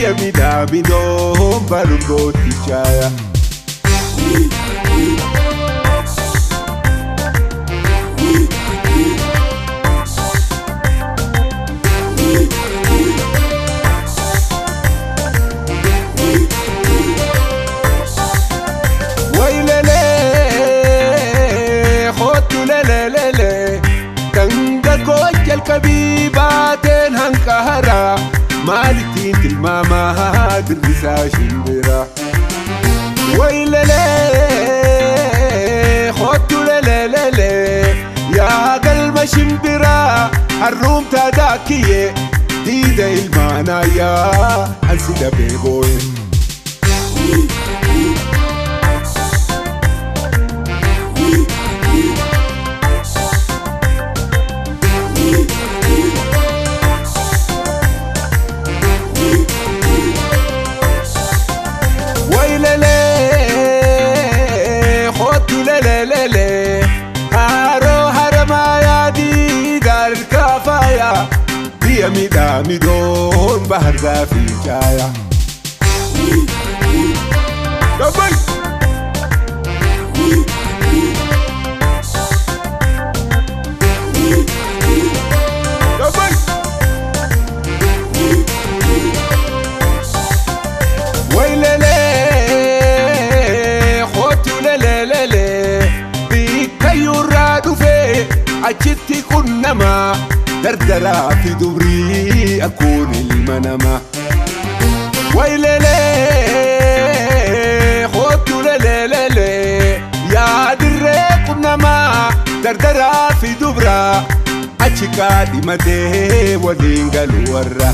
biyya midhaamidoon barnooti jaaya. Kabibaten hankahara malitin tilmama dirisa shimbira waylele khotu lelele ya qalba shimbira harum tadakiye dida ilmana ya ansida begoye biyya midhaamidoon bahar zaafii jaaya. waylele khotu lelele bikayyurraa dhufe achitti qunnama dardara fi dubri akun ilmanama waylele khotu lelele ya dirre qunnama dardara fi dubra achika dimate wadingalu warra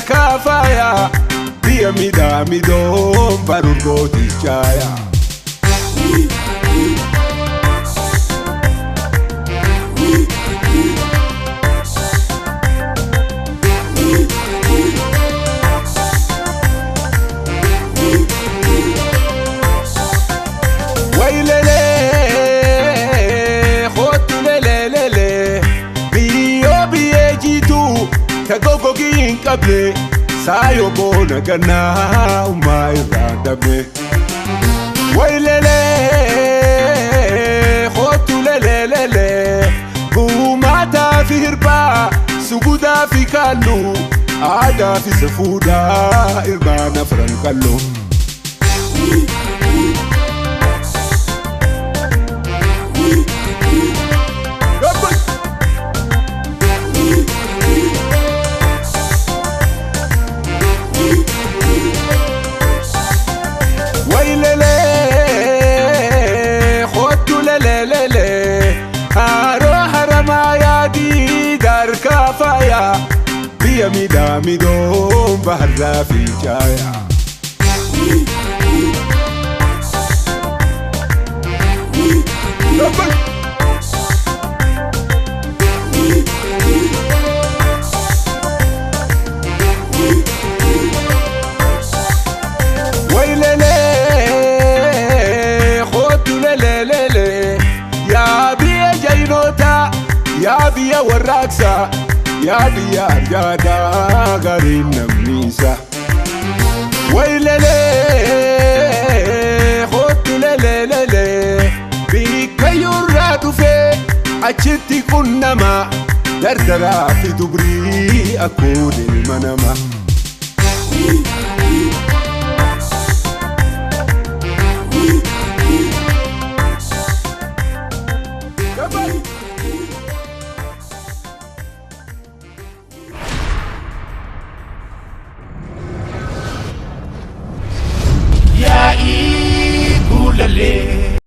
kafaya biyya midhaamidoon barnooti jaaya. waylele khotu lelele biyyo biyye jitu tagogogiin qable sayo bona gana umay radame waylele khotu lelele gumata fi hirba suguda fi kallu ada fi safuda irbana frankallo biyya midhaamidoon bahar zaafii jaaya. waylele khotu lelele ya biyya jaynota ya biyya warraaqsa ya biyya arjada garin namnisa waylele khotu lelele bikayyurraa dhufe achitti qunnama dardara fi dubri akun ilmanama Kulale